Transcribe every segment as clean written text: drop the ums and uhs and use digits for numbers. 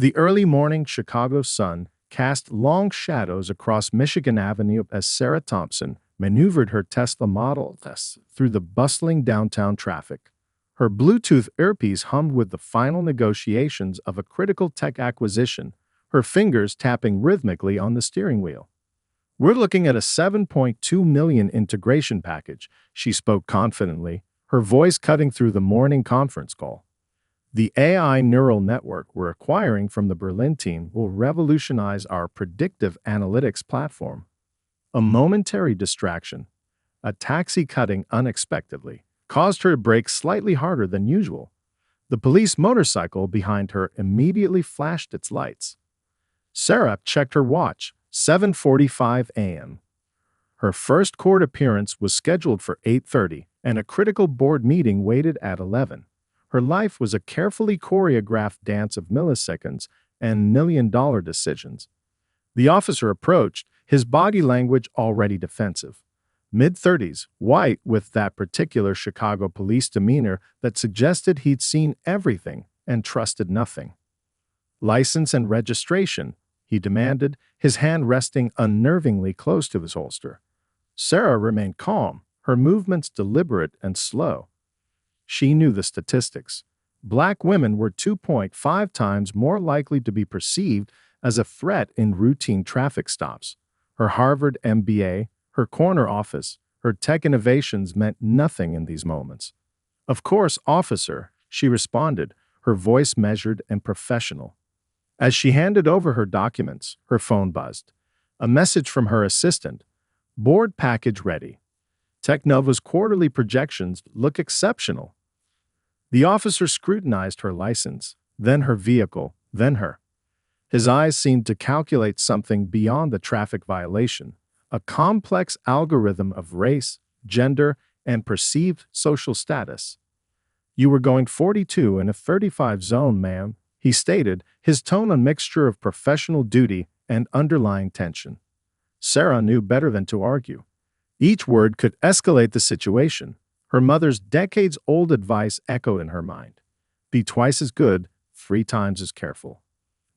The early morning Chicago sun cast long shadows across Michigan Avenue as Sarah Thompson maneuvered her Tesla Model S through the bustling downtown traffic. Her Bluetooth earpiece hummed with the final negotiations of a critical tech acquisition, her fingers tapping rhythmically on the steering wheel. "We're looking at a 7.2 million integration package," she spoke confidently, her voice cutting through the morning conference call. "The AI neural network we're acquiring from the Berlin team will revolutionize our predictive analytics platform." A momentary distraction, a taxi cutting unexpectedly, caused her to brake slightly harder than usual. The police motorcycle behind her immediately flashed its lights. Sarah checked her watch, 7:45 a.m. Her first court appearance was scheduled for 8:30, and a critical board meeting waited at 11. Her life was a carefully choreographed dance of milliseconds and million-dollar decisions. The officer approached, his body language already defensive. Mid-30s, white with that particular Chicago police demeanor that suggested he'd seen everything and trusted nothing. "License and registration," he demanded, his hand resting unnervingly close to his holster. Sarah remained calm, her movements deliberate and slow. She knew the statistics. Black women were 2.5 times more likely to be perceived as a threat in routine traffic stops. Her Harvard MBA, her corner office, her tech innovations meant nothing in these moments. "Of course, officer," she responded, her voice measured and professional. As she handed over her documents, her phone buzzed. A message from her assistant. "Board package ready. Technova's quarterly projections look exceptional." The officer scrutinized her license, then her vehicle, then her. His eyes seemed to calculate something beyond the traffic violation, a complex algorithm of race, gender, and perceived social status. "You were going 42 in a 35 zone, ma'am," he stated, his tone a mixture of professional duty and underlying tension. Sarah knew better than to argue. Each word could escalate the situation. Her mother's decades-old advice echoed in her mind. Be twice as good, 3 times as careful.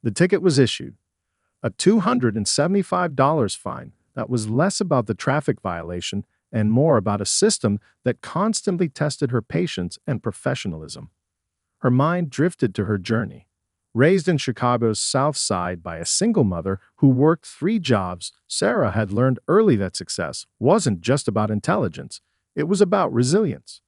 The ticket was issued. A $275 fine that was less about the traffic violation and more about a system that constantly tested her patience and professionalism. Her mind drifted to her journey. Raised in Chicago's South Side by a single mother who worked 3 jobs, Sarah had learned early that success wasn't just about intelligence, it was about resilience.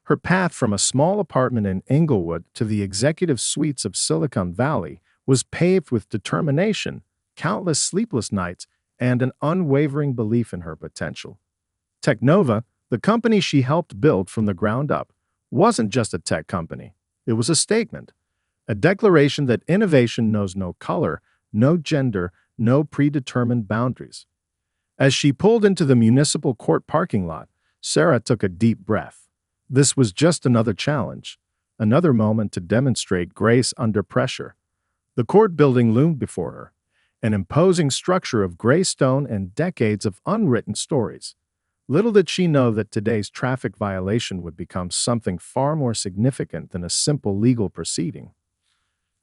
Her path from a small apartment in Inglewood to the executive suites of Silicon Valley was paved with determination, countless sleepless nights, and an unwavering belief in her potential. Technova, the company she helped build from the ground up, wasn't just a tech company. It was a statement. A declaration that innovation knows no color, no gender, no predetermined boundaries. As she pulled into the municipal court parking lot, Sarah took a deep breath. This was just another challenge, another moment to demonstrate grace under pressure. The court building loomed before her, an imposing structure of gray stone and decades of unwritten stories. Little did she know that today's traffic violation would become something far more significant than a simple legal proceeding.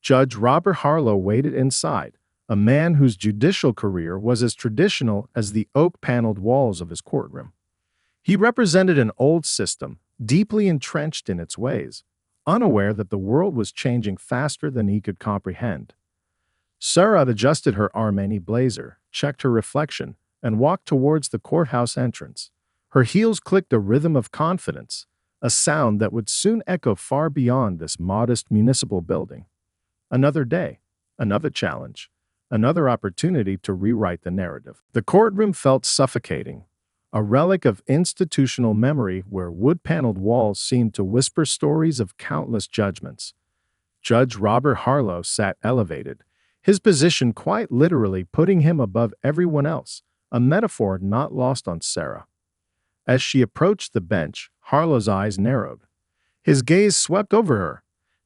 Judge Robert Harlow waited inside, a man whose judicial career was as traditional as the oak-paneled walls of his courtroom. He represented an old system, deeply entrenched in its ways, unaware that the world was changing faster than he could comprehend. Sarah adjusted her Armani blazer, checked her reflection, and walked towards the courthouse entrance. Her heels clicked a rhythm of confidence, a sound that would soon echo far beyond this modest municipal building. Another day, another challenge, another opportunity to rewrite the narrative. The courtroom felt suffocating, a relic of institutional memory where wood-paneled walls seemed to whisper stories of countless judgments. Judge Robert Harlow sat elevated, his position quite literally putting him above everyone else, a metaphor not lost on Sarah. As she approached the bench, Harlow's eyes narrowed. His gaze swept over her,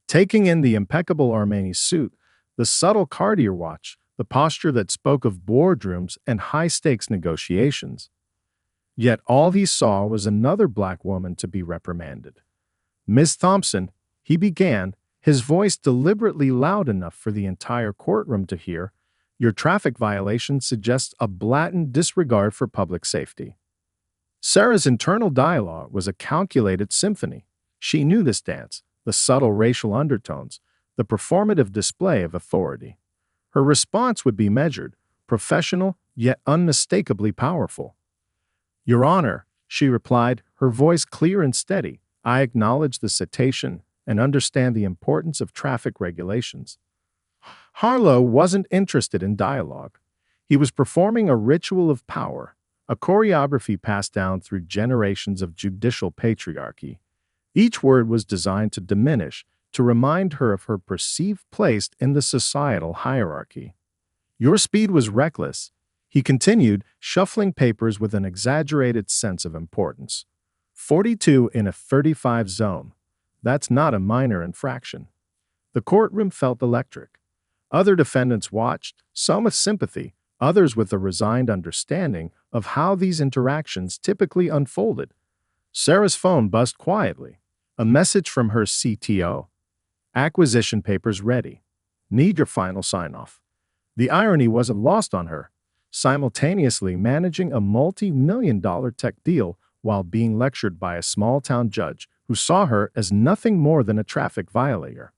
taking in the impeccable Armani suit, the subtle Cartier watch, the posture that spoke of boardrooms and high-stakes negotiations. Yet all he saw was another black woman to be reprimanded. "Miss Thompson," he began, his voice deliberately loud enough for the entire courtroom to hear. Your traffic violation suggests a blatant disregard for public safety. Sarah's internal dialogue was a calculated symphony. She knew this dance, the subtle racial undertones, the performative display of authority. Her response would be measured, professional, yet unmistakably powerful. Your Honor, she replied, her voice clear and steady. I acknowledge the citation and understand the importance of traffic regulations. Harlow wasn't interested in dialogue. He was performing a ritual of power, a choreography passed down through generations of judicial patriarchy. Each word was designed to diminish, to remind her of her perceived place in the societal hierarchy. Your speed was reckless, he continued, shuffling papers with an exaggerated sense of importance. 42 in a 35 zone. That's not a minor infraction. The courtroom felt electric. Other defendants watched, some with sympathy, others with a resigned understanding of how these interactions typically unfolded. Sarah's phone buzzed quietly. A message from her CTO. Acquisition papers ready. Need your final sign-off. The irony wasn't lost on her. Simultaneously managing a multi-million-dollar tech deal while being lectured by a small-town judge who saw her as nothing more than a traffic violator.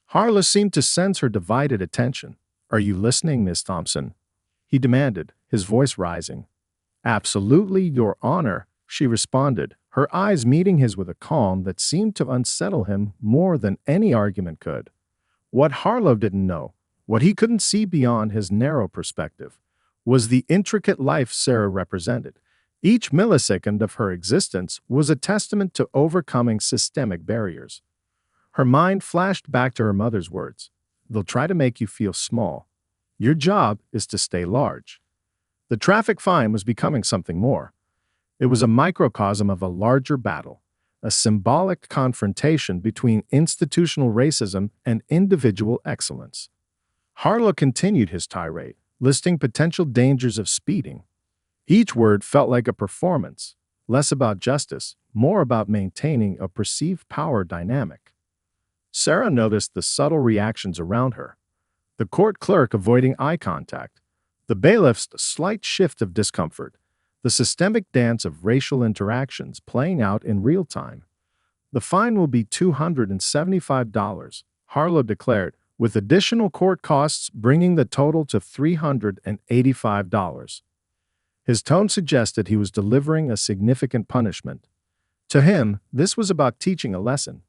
Harlow seemed to sense her divided attention. Are you listening, Miss Thompson? He demanded, his voice rising. Absolutely, Your Honor, she responded, her eyes meeting his with a calm that seemed to unsettle him more than any argument could. What Harlow didn't know, what he couldn't see beyond his narrow perspective, was the intricate life Sarah represented. Each millisecond of her existence was a testament to overcoming systemic barriers. Her mind flashed back to her mother's words. They'll try to make you feel small. Your job is to stay large. The traffic fine was becoming something more. It was a microcosm of a larger battle, a symbolic confrontation between institutional racism and individual excellence. Harlow continued his tirade, listing potential dangers of speeding. Each word felt like a performance, less about justice, more about maintaining a perceived power dynamic. Sarah noticed the subtle reactions around her. The court clerk avoiding eye contact, the bailiff's slight shift of discomfort, the systemic dance of racial interactions playing out in real time. The fine will be $275, Harlow declared, with additional court costs bringing the total to $385. His tone suggested he was delivering a significant punishment. To him, this was about teaching a lesson.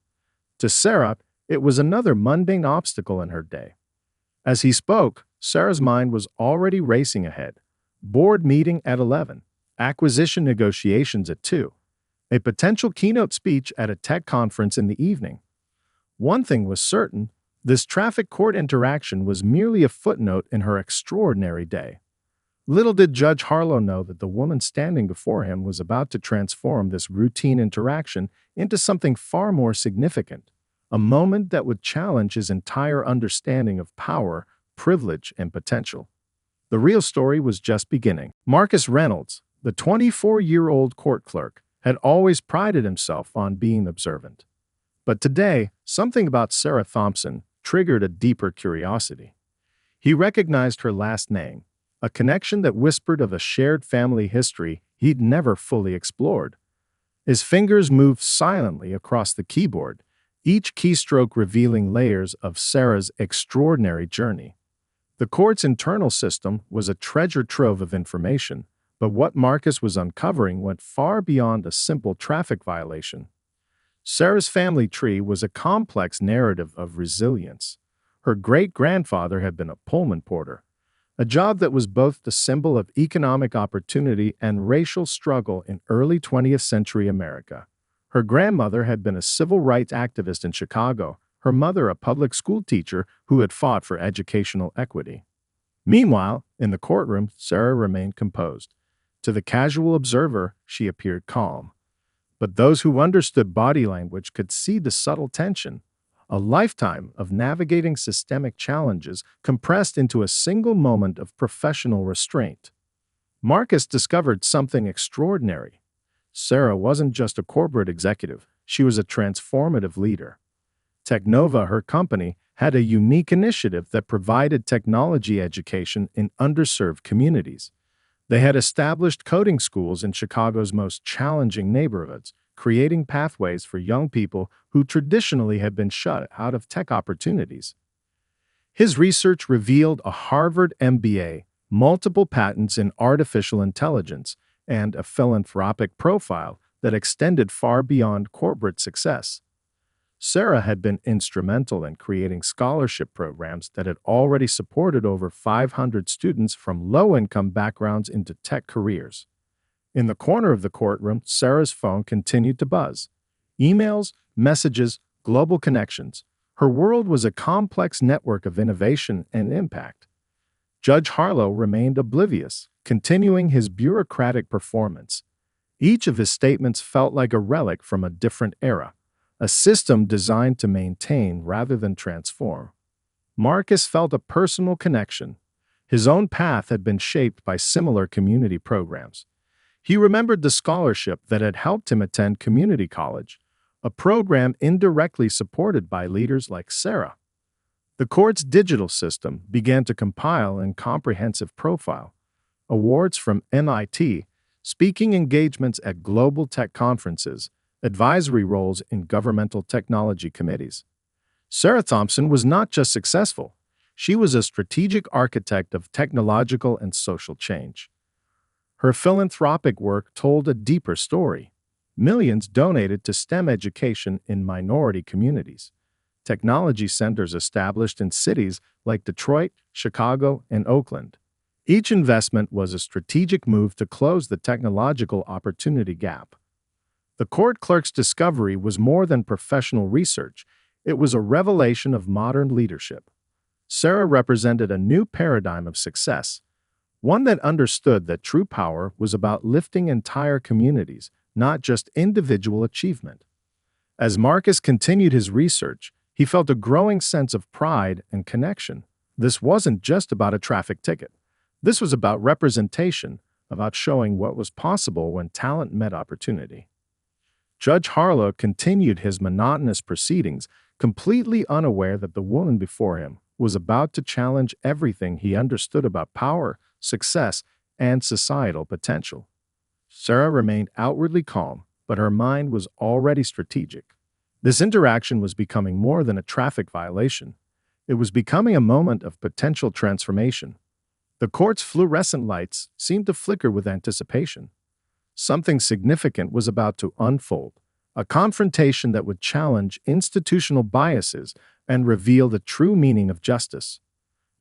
To Sarah, it was another mundane obstacle in her day. As he spoke, Sarah's mind was already racing ahead. Board meeting at 11, acquisition negotiations at 2, a potential keynote speech at a tech conference in the evening. One thing was certain, this traffic court interaction was merely a footnote in her extraordinary day. Little did Judge Harlow know that the woman standing before him was about to transform this routine interaction into something far more significant, a moment that would challenge his entire understanding of power, privilege, and potential. The real story was just beginning. Marcus Reynolds, the 24-year-old court clerk, had always prided himself on being observant. But today, something about Sarah Thompson triggered a deeper curiosity. He recognized her last name, a connection that whispered of a shared family history he'd never fully explored. His fingers moved silently across the keyboard, each keystroke revealing layers of Sarah's extraordinary journey. The court's internal system was a treasure trove of information, but what Marcus was uncovering went far beyond a simple traffic violation. Sarah's family tree was a complex narrative of resilience. Her great-grandfather had been a Pullman porter, a job that was both the symbol of economic opportunity and racial struggle in early 20th century America. Her grandmother had been a civil rights activist in Chicago, her mother a public school teacher who had fought for educational equity. Meanwhile, in the courtroom, Sarah remained composed. To the casual observer, she appeared calm. But those who understood body language could see the subtle tension, a lifetime of navigating systemic challenges compressed into a single moment of professional restraint. Marcus discovered something extraordinary. Sarah wasn't just a corporate executive, she was a transformative leader. Technova, her company, had a unique initiative that provided technology education in underserved communities. They had established coding schools in Chicago's most challenging neighborhoods, creating pathways for young people who traditionally had been shut out of tech opportunities. His research revealed a Harvard MBA, multiple patents in artificial intelligence, and a philanthropic profile that extended far beyond corporate success. Sarah had been instrumental in creating scholarship programs that had already supported over 500 students from low-income backgrounds into tech careers. In the corner of the courtroom, Sarah's phone continued to buzz. Emails, messages, global connections. Her world was a complex network of innovation and impact. Judge Harlow remained oblivious, continuing his bureaucratic performance. Each of his statements felt like a relic from a different era, a system designed to maintain rather than transform. Marcus felt a personal connection. His own path had been shaped by similar community programs. He remembered the scholarship that had helped him attend community college, a program indirectly supported by leaders like Sarah. The court's digital system began to compile a comprehensive profile. Awards from MIT, speaking engagements at global tech conferences, advisory roles in governmental technology committees. Sarah Thompson was not just successful, she was a strategic architect of technological and social change. Her philanthropic work told a deeper story. Millions donated to STEM education in minority communities. Technology centers established in cities like Detroit, Chicago, and Oakland. Each investment was a strategic move to close the technological opportunity gap. The court clerk's discovery was more than professional research, it was a revelation of modern leadership. Sarah represented a new paradigm of success, one that understood that true power was about lifting entire communities, not just individual achievement. As Marcus continued his research, he felt a growing sense of pride and connection. This wasn't just about a traffic ticket. This was about representation, about showing what was possible when talent met opportunity. Judge Harlow continued his monotonous proceedings, completely unaware that the woman before him was about to challenge everything he understood about power, success, and societal potential. Sarah remained outwardly calm, but her mind was already strategic. This interaction was becoming more than a traffic violation. It was becoming a moment of potential transformation. The court's fluorescent lights seemed to flicker with anticipation. Something significant was about to unfold, a confrontation that would challenge institutional biases and reveal the true meaning of justice.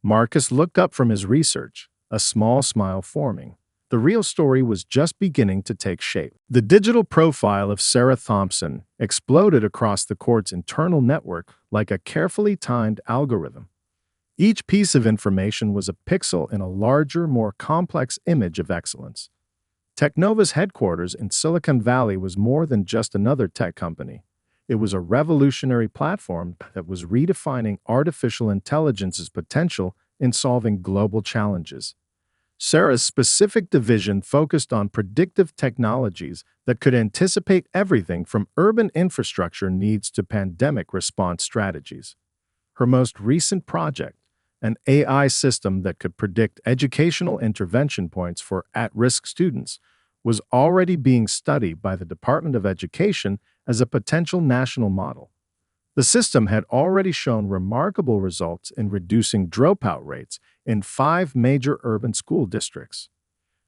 Marcus looked up from his research, a small smile forming. The real story was just beginning to take shape. The digital profile of Sarah Thompson exploded across the court's internal network like a carefully timed algorithm. Each piece of information was a pixel in a larger, more complex image of excellence. Technova's headquarters in Silicon Valley was more than just another tech company. It was a revolutionary platform that was redefining artificial intelligence's potential in solving global challenges. Sarah's specific division focused on predictive technologies that could anticipate everything from urban infrastructure needs to pandemic response strategies. Her most recent project, an AI system that could predict educational intervention points for at-risk students, was already being studied by the Department of Education as a potential national model. The system had already shown remarkable results in reducing dropout rates in 5 major urban school districts.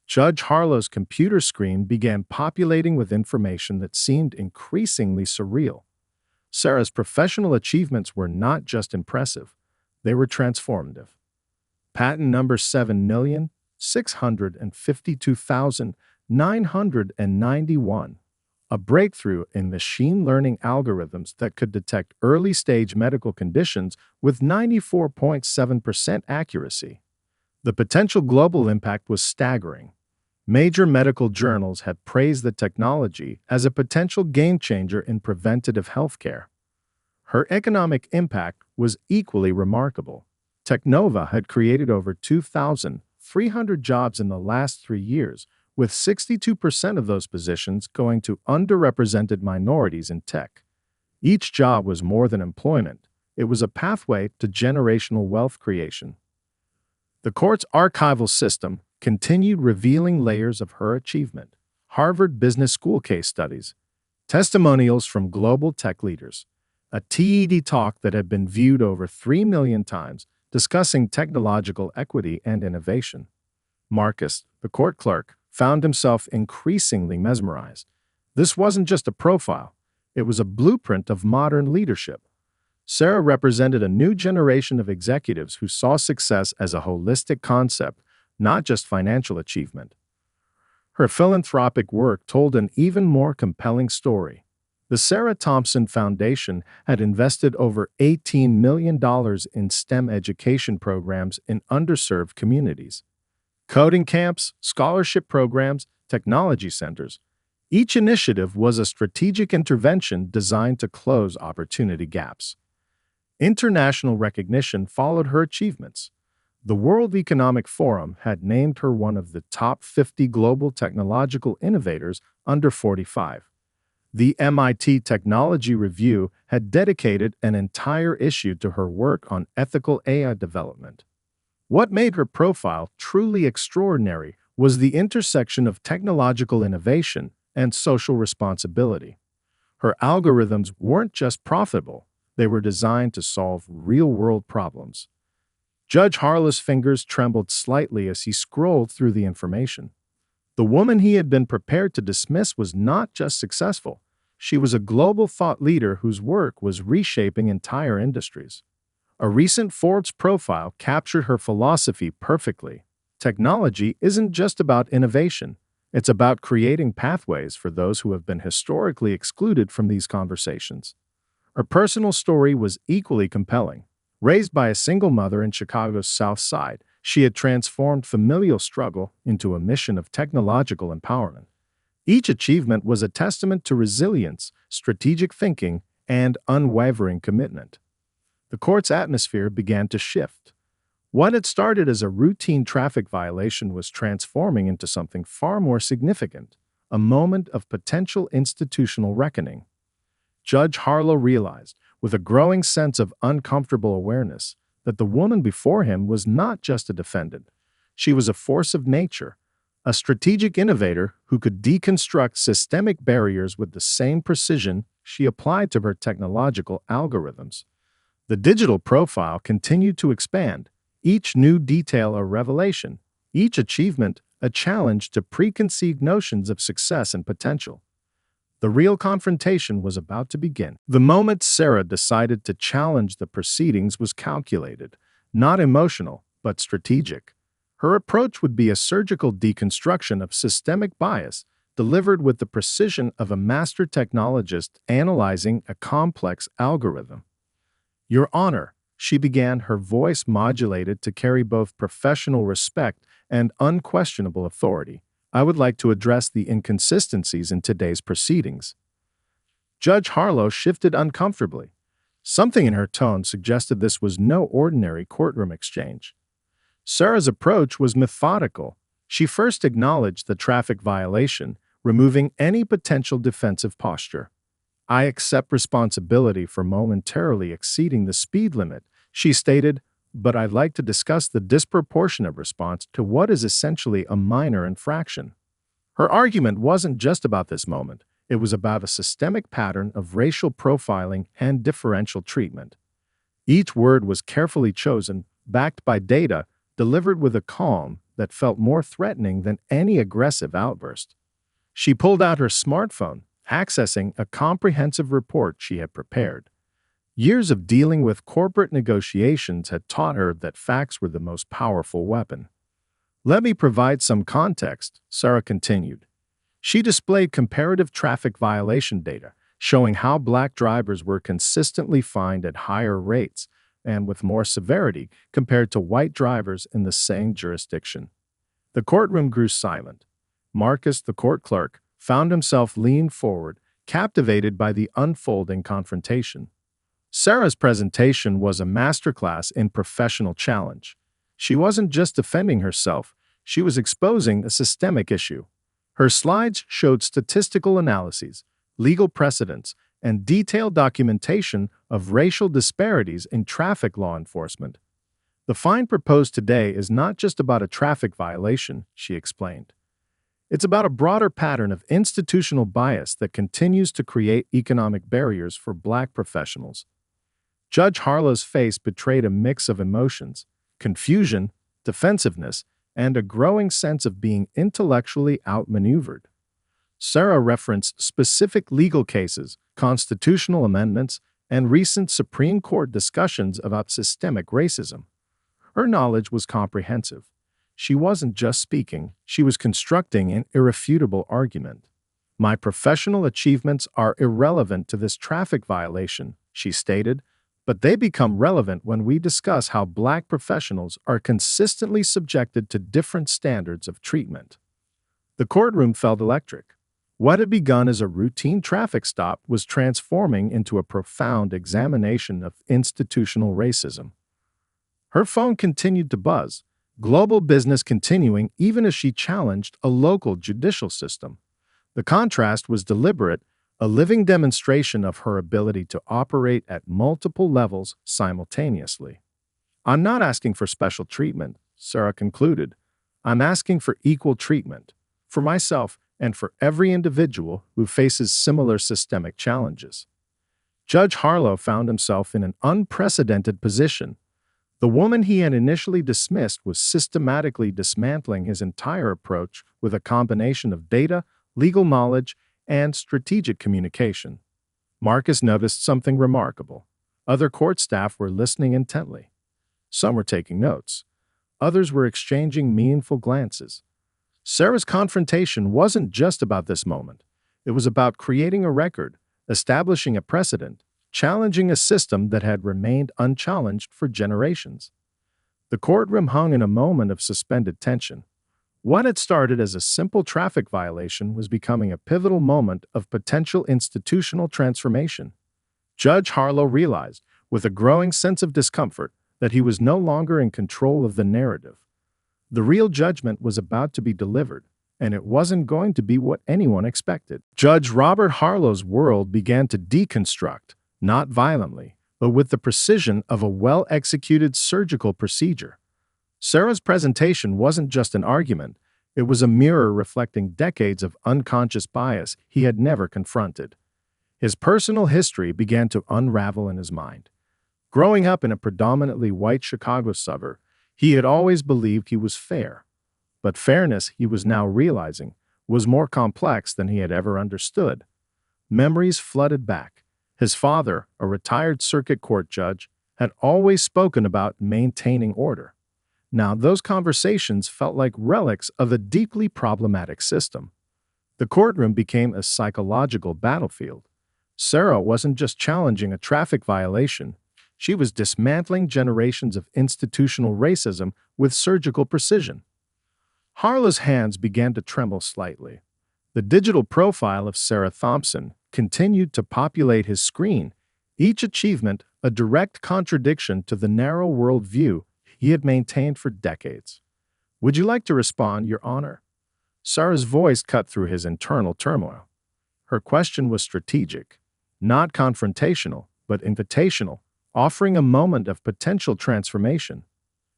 Judge Harlow's computer screen began populating with information that seemed increasingly surreal. Sarah's professional achievements were not just impressive, they were transformative. Patent number 7,652,991, a breakthrough in machine learning algorithms that could detect early-stage medical conditions with 94.7% accuracy. The potential global impact was staggering. Major medical journals had praised the technology as a potential game-changer in preventative healthcare. Her economic impact was equally remarkable. Technova had created over 2,300 jobs in the last 3 years, with 62% of those positions going to underrepresented minorities in tech. Each job was more than employment. It was a pathway to generational wealth creation. The court's archival system continued revealing layers of her achievement. Harvard Business School case studies, testimonials from global tech leaders, a TED talk that had been viewed over 3 million times discussing technological equity and innovation. Marcus, the court clerk, found himself increasingly mesmerized. This wasn't just a profile, it was a blueprint of modern leadership. Sarah represented a new generation of executives who saw success as a holistic concept, not just financial achievement. Her philanthropic work told an even more compelling story. The Sarah Thompson Foundation had invested over $18 million in STEM education programs in underserved communities. Coding camps, scholarship programs, technology centers. Each initiative was a strategic intervention designed to close opportunity gaps. International recognition followed her achievements. The World Economic Forum had named her one of the top 50 global technological innovators under 45. The MIT Technology Review had dedicated an entire issue to her work on ethical AI development. What made her profile truly extraordinary was the intersection of technological innovation and social responsibility. Her algorithms weren't just profitable, they were designed to solve real-world problems. Judge Harlow's fingers trembled slightly as he scrolled through the information. The woman he had been prepared to dismiss was not just successful, she was a global thought leader whose work was reshaping entire industries. A recent Forbes profile captured her philosophy perfectly. Technology isn't just about innovation, it's about creating pathways for those who have been historically excluded from these conversations. Her personal story was equally compelling. Raised by a single mother in Chicago's South Side, she had transformed familial struggle into a mission of technological empowerment. Each achievement was a testament to resilience, strategic thinking, and unwavering commitment. The court's atmosphere began to shift. What had started as a routine traffic violation was transforming into something far more significant, a moment of potential institutional reckoning. Judge Harlow realized, with a growing sense of uncomfortable awareness, that the woman before him was not just a defendant. She was a force of nature, a strategic innovator who could deconstruct systemic barriers with the same precision she applied to her technological algorithms. The digital profile continued to expand, each new detail a revelation, each achievement a challenge to preconceived notions of success and potential. The real confrontation was about to begin. The moment Sarah decided to challenge the proceedings was calculated, not emotional, but strategic. Her approach would be a surgical deconstruction of systemic bias, delivered with the precision of a master technologist analyzing a complex algorithm. "Your Honor," she began, her voice modulated to carry both professional respect and unquestionable authority. "I would like to address the inconsistencies in today's proceedings." Judge Harlow shifted uncomfortably. Something in her tone suggested this was no ordinary courtroom exchange. Sarah's approach was methodical. She first acknowledged the traffic violation, removing any potential defensive posture. "I accept responsibility for momentarily exceeding the speed limit," she stated, "but I'd like to discuss the disproportionate response to what is essentially a minor infraction." Her argument wasn't just about this moment, it was about a systemic pattern of racial profiling and differential treatment. Each word was carefully chosen, backed by data, delivered with a calm that felt more threatening than any aggressive outburst. She pulled out her smartphone, accessing a comprehensive report she had prepared. Years of dealing with corporate negotiations had taught her that facts were the most powerful weapon. "Let me provide some context," Sarah continued. She displayed comparative traffic violation data, showing how Black drivers were consistently fined at higher rates and with more severity compared to white drivers in the same jurisdiction. The courtroom grew silent. Marcus, the court clerk, found himself leaned forward, captivated by the unfolding confrontation. Sarah's presentation was a masterclass in professional challenge. She wasn't just defending herself, she was exposing a systemic issue. Her slides showed statistical analyses, legal precedents, and detailed documentation of racial disparities in traffic law enforcement. The fine proposed today is not just about a traffic violation, she explained. It's about a broader pattern of institutional bias that continues to create economic barriers for Black professionals. Judge Harlow's face betrayed a mix of emotions: confusion, defensiveness, and a growing sense of being intellectually outmaneuvered. Sarah referenced specific legal cases, constitutional amendments, and recent Supreme Court discussions about systemic racism. Her knowledge was comprehensive. She wasn't just speaking, she was constructing an irrefutable argument. My professional achievements are irrelevant to this traffic violation, she stated, but they become relevant when we discuss how Black professionals are consistently subjected to different standards of treatment. The courtroom felt electric. What had begun as a routine traffic stop was transforming into a profound examination of institutional racism. Her phone continued to buzz, global business continuing even as she challenged a local judicial system. The contrast was deliberate, a living demonstration of her ability to operate at multiple levels simultaneously. "I'm not asking for special treatment," Sarah concluded. "I'm asking for equal treatment, for myself and for every individual who faces similar systemic challenges." Judge Harlow found himself in an unprecedented position. The woman he had initially dismissed was systematically dismantling his entire approach with a combination of data, legal knowledge, and strategic communication. Marcus noticed something remarkable. Other court staff were listening intently. Some were taking notes. Others were exchanging meaningful glances. Sarah's confrontation wasn't just about this moment. It was about creating a record, establishing a precedent, challenging a system that had remained unchallenged for generations. The courtroom hung in a moment of suspended tension. What had started as a simple traffic violation was becoming a pivotal moment of potential institutional transformation. Judge Harlow realized, with a growing sense of discomfort, that he was no longer in control of the narrative. The real judgment was about to be delivered, and it wasn't going to be what anyone expected. Judge Robert Harlow's world began to deconstruct, not violently, but with the precision of a well-executed surgical procedure. Sarah's presentation wasn't just an argument, it was a mirror reflecting decades of unconscious bias he had never confronted. His personal history began to unravel in his mind. Growing up in a predominantly white Chicago suburb, he had always believed he was fair. But fairness, he was now realizing, was more complex than he had ever understood. Memories flooded back. His father, a retired circuit court judge, had always spoken about maintaining order. Now, those conversations felt like relics of a deeply problematic system. The courtroom became a psychological battlefield. Sarah wasn't just challenging a traffic violation, she was dismantling generations of institutional racism with surgical precision. Harlow's hands began to tremble slightly. The digital profile of Sarah Thompson continued to populate his screen, each achievement a direct contradiction to the narrow worldview he had maintained for decades. "Would you like to respond, Your Honor?" Sarah's voice cut through his internal turmoil. Her question was strategic, not confrontational, but invitational, offering a moment of potential transformation.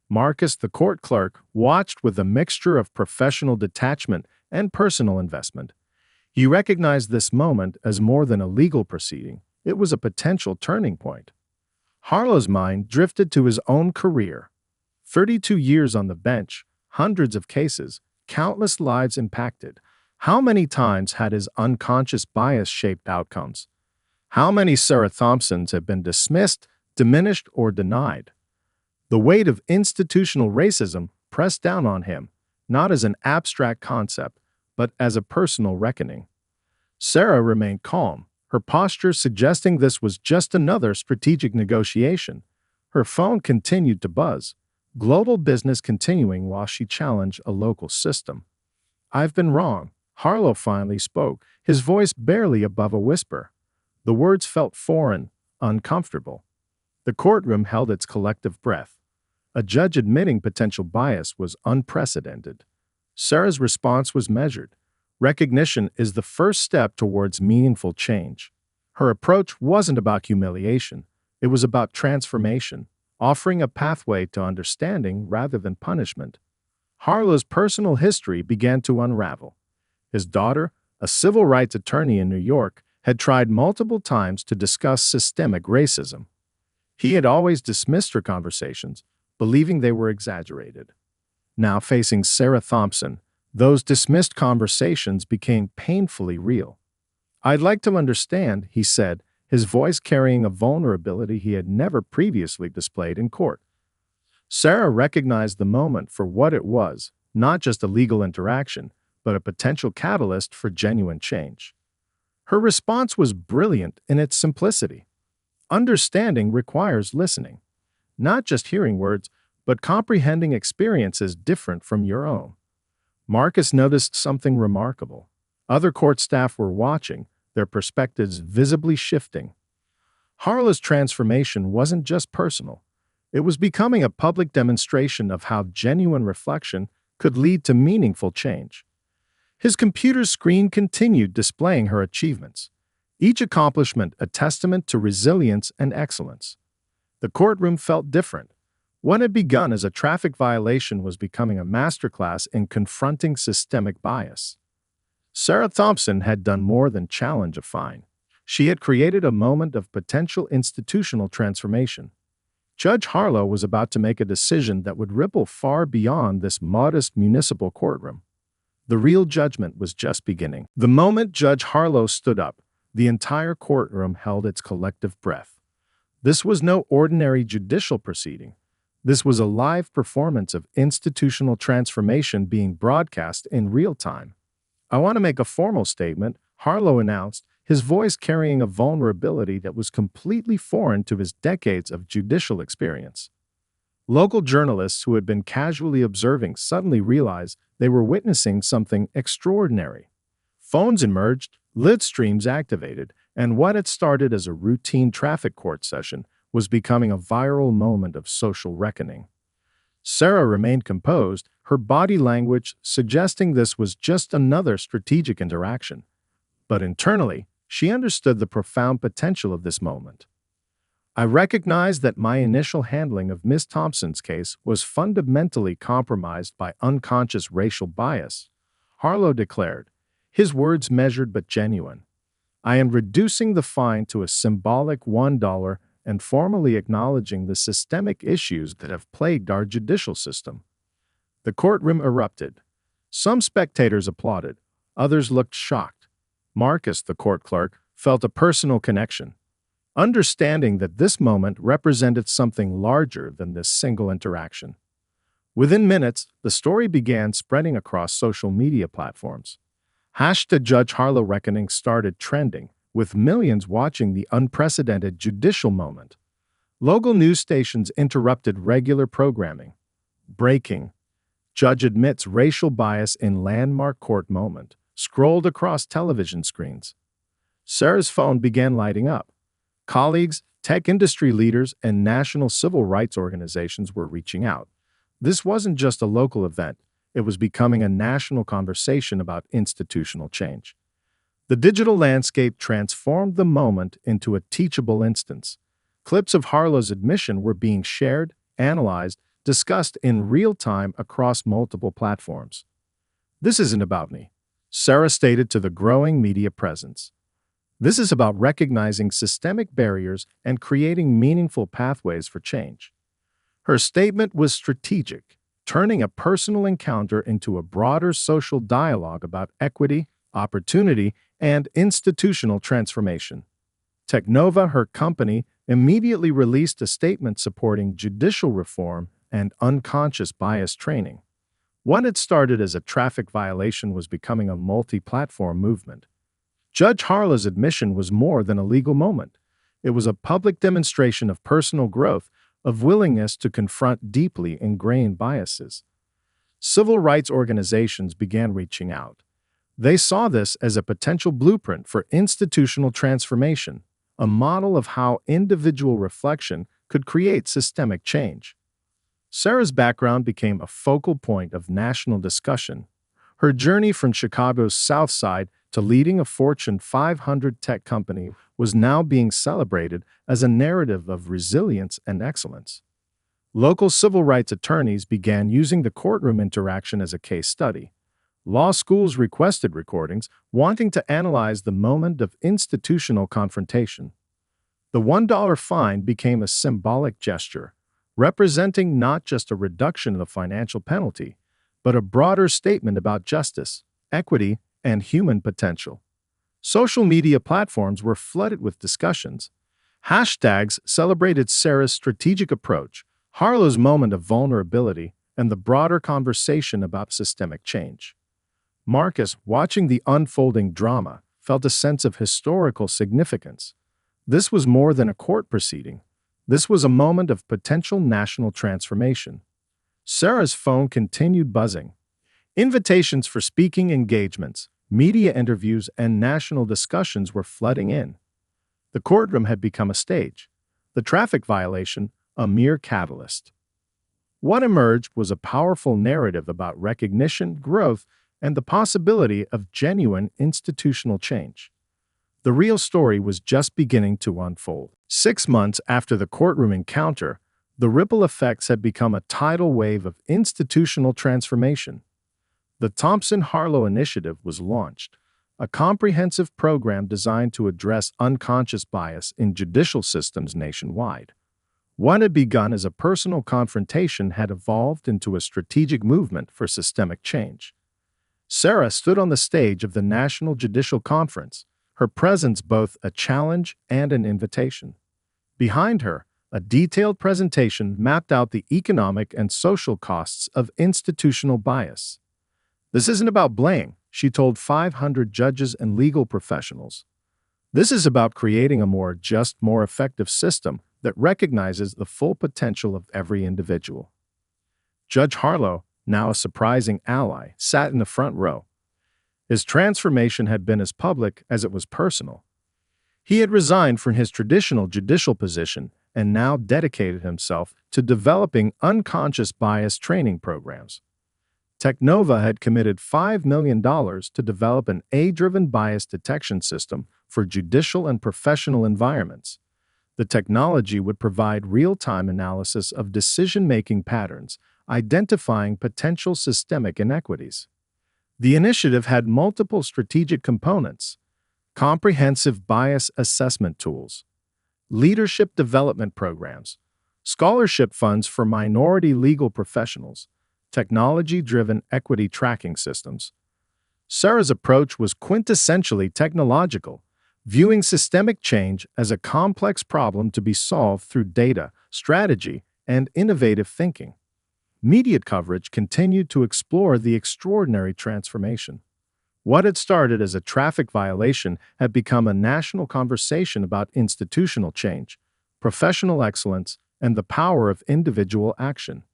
Marcus, the court clerk, watched with a mixture of professional detachment and personal investment. He recognized this moment as more than a legal proceeding. It was a potential turning point. Harlow's mind drifted to his own career. 32 years on the bench, hundreds of cases, countless lives impacted. How many times had his unconscious bias shaped outcomes? How many Sarah Thompsons have been dismissed, diminished, or denied? The weight of institutional racism pressed down on him, not as an abstract concept, but as a personal reckoning. Sarah remained calm, her posture suggesting this was just another strategic negotiation. Her phone continued to buzz, global business continuing while she challenged a local system. "I've been wrong," Harlow finally spoke, his voice barely above a whisper. The words felt foreign, uncomfortable. The courtroom held its collective breath. A judge admitting potential bias was unprecedented. Sarah's response was measured. Recognition is the first step towards meaningful change. Her approach wasn't about humiliation, it was about transformation, offering a pathway to understanding rather than punishment. Harlow's personal history began to unravel. His daughter, a civil rights attorney in New York, had tried multiple times to discuss systemic racism. He had always dismissed her conversations, believing they were exaggerated. Now facing Sarah Thompson, those dismissed conversations became painfully real. "I'd like to understand," he said, his voice carrying a vulnerability he had never previously displayed in court. Sarah recognized the moment for what it was, not just a legal interaction, but a potential catalyst for genuine change. Her response was brilliant in its simplicity. Understanding requires listening, not just hearing words, but comprehending experiences different from your own. Marcus noticed something remarkable. Other court staff were watching, their perspectives visibly shifting. Harlow's transformation wasn't just personal. It was becoming a public demonstration of how genuine reflection could lead to meaningful change. His computer screen continued displaying her achievements, each accomplishment a testament to resilience and excellence. The courtroom felt different. What had begun as a traffic violation was becoming a masterclass in confronting systemic bias. Sarah Thompson had done more than challenge a fine. She had created a moment of potential institutional transformation. Judge Harlow was about to make a decision that would ripple far beyond this modest municipal courtroom. The real judgment was just beginning. The moment Judge Harlow stood up, the entire courtroom held its collective breath. This was no ordinary judicial proceeding. This was a live performance of institutional transformation being broadcast in real time. "I want to make a formal statement," Harlow announced, his voice carrying a vulnerability that was completely foreign to his decades of judicial experience. Local journalists who had been casually observing suddenly realized they were witnessing something extraordinary. Phones emerged, lit streams activated, and what had started as a routine traffic court session was becoming a viral moment of social reckoning. Sarah remained composed, her body language suggesting this was just another strategic interaction. But internally, she understood the profound potential of this moment. "I recognize that my initial handling of Miss Thompson's case was fundamentally compromised by unconscious racial bias," Harlow declared, his words measured but genuine. "I am reducing the fine to a symbolic $1 and formally acknowledging the systemic issues that have plagued our judicial system." The courtroom erupted. Some spectators applauded, others looked shocked. Marcus, the court clerk, felt a personal connection, understanding that this moment represented something larger than this single interaction. Within minutes, the story began spreading across social media platforms. #JudgeHarlowReckoning started trending, with millions watching the unprecedented judicial moment. Local news stations interrupted regular programming. Breaking: Judge admits racial bias in landmark court moment, scrolled across television screens. Sarah's phone began lighting up. Colleagues, tech industry leaders, and national civil rights organizations were reaching out. This wasn't just a local event, it was becoming a national conversation about institutional change. The digital landscape transformed the moment into a teachable instance. Clips of Harlow's admission were being shared, analyzed, discussed in real time across multiple platforms. "This isn't about me," Sarah stated to the growing media presence. "This is about recognizing systemic barriers and creating meaningful pathways for change." Her statement was strategic, turning a personal encounter into a broader social dialogue about equity, opportunity, and institutional transformation. Technova, her company, immediately released a statement supporting judicial reform and unconscious bias training. What had started as a traffic violation was becoming a multi-platform movement. Judge Harlow's admission was more than a legal moment. It was a public demonstration of personal growth, of willingness to confront deeply ingrained biases. Civil rights organizations began reaching out. They saw this as a potential blueprint for institutional transformation, a model of how individual reflection could create systemic change. Sarah's background became a focal point of national discussion. Her journey from Chicago's South Side to leading a Fortune 500 tech company was now being celebrated as a narrative of resilience and excellence. Local civil rights attorneys began using the courtroom interaction as a case study. Law schools requested recordings, wanting to analyze the moment of institutional confrontation. The $1 fine became a symbolic gesture, representing not just a reduction of the financial penalty, but a broader statement about justice, equity, and human potential. Social media platforms were flooded with discussions. Hashtags celebrated Sarah's strategic approach, Harlow's moment of vulnerability, and the broader conversation about systemic change. Marcus, watching the unfolding drama, felt a sense of historical significance. This was more than a court proceeding. This was a moment of potential national transformation. Sarah's phone continued buzzing. Invitations for speaking engagements, media interviews, and national discussions were flooding in. The courtroom had become a stage, the traffic violation a mere catalyst. What emerged was a powerful narrative about recognition, growth, and the possibility of genuine institutional change. The real story was just beginning to unfold. 6 months after the courtroom encounter, the ripple effects had become a tidal wave of institutional transformation. The Thompson-Harlow Initiative was launched, a comprehensive program designed to address unconscious bias in judicial systems nationwide. What had begun as a personal confrontation had evolved into a strategic movement for systemic change. Sarah stood on the stage of the National Judicial Conference, her presence both a challenge and an invitation. Behind her, a detailed presentation mapped out the economic and social costs of institutional bias. This isn't about blame, she told 500 judges and legal professionals. This is about creating a more just, more effective system that recognizes the full potential of every individual. Judge Harlow, now a surprising ally, sat in the front row. His transformation had been as public as it was personal. He had resigned from his traditional judicial position and now dedicated himself to developing unconscious bias training programs. Technova had committed $5 million to develop an AI-driven bias detection system for judicial and professional environments. The technology would provide real-time analysis of decision-making patterns, identifying potential systemic inequities. The initiative had multiple strategic components: comprehensive bias assessment tools, leadership development programs, scholarship funds for minority legal professionals, technology-driven equity tracking systems. Sarah's approach was quintessentially technological, viewing systemic change as a complex problem to be solved through data, strategy, and innovative thinking. Media coverage continued to explore the extraordinary transformation. What had started as a traffic violation had become a national conversation about institutional change, professional excellence, and the power of individual action.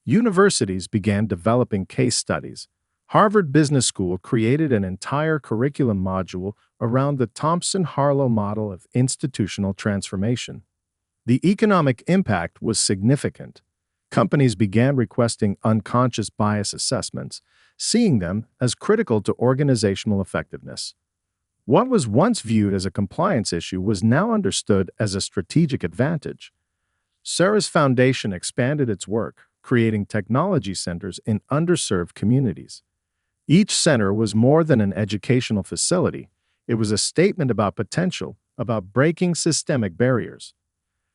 Universities began developing case studies. Harvard Business School created an entire curriculum module around the Thompson-Harlow model of institutional transformation. The economic impact was significant. Companies began requesting unconscious bias assessments, seeing them as critical to organizational effectiveness. What was once viewed as a compliance issue was now understood as a strategic advantage. Sarah's foundation expanded its work, creating technology centers in underserved communities. Each center was more than an educational facility. It was a statement about potential, about breaking systemic barriers.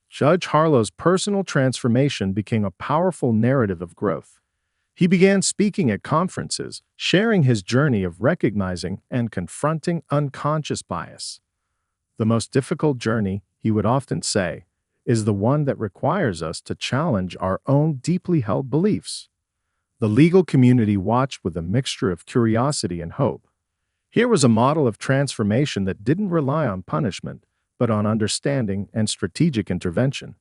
Judge Harlow's personal transformation became a powerful narrative of growth. He began speaking at conferences, sharing his journey of recognizing and confronting unconscious bias. The most difficult journey, he would often say, is the one that requires us to challenge our own deeply held beliefs. The legal community watched with a mixture of curiosity and hope. Here was a model of transformation that didn't rely on punishment, but on understanding and strategic intervention.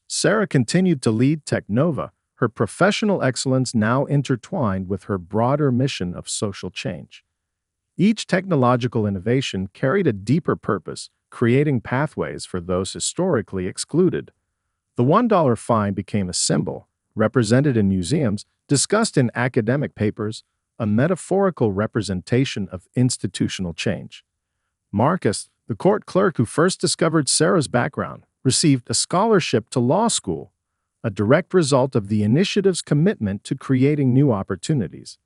Sarah continued to lead Technova, her professional excellence now intertwined with her broader mission of social change. Each technological innovation carried a deeper purpose, creating pathways for those historically excluded. The $1 fine became a symbol, represented in museums, discussed in academic papers, a metaphorical representation of institutional change. Marcus, the court clerk who first discovered Sarah's background, received a scholarship to law school, a direct result of the initiative's commitment to creating new opportunities.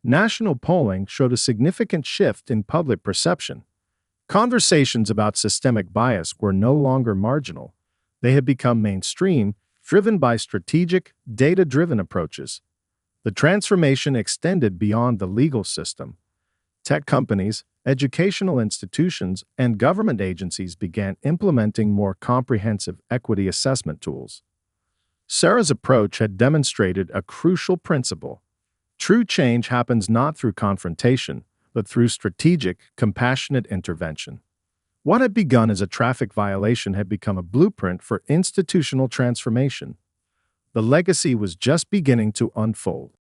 National polling showed a significant shift in public perception. Conversations about systemic bias were no longer marginal. They had become mainstream, driven by strategic, data-driven approaches. The transformation extended beyond the legal system. Tech companies, educational institutions, and government agencies began implementing more comprehensive equity assessment tools. Sarah's approach had demonstrated a crucial principle. True change happens not through confrontation, but through strategic, compassionate intervention. What had begun as a traffic violation had become a blueprint for institutional transformation. The legacy was just beginning to unfold.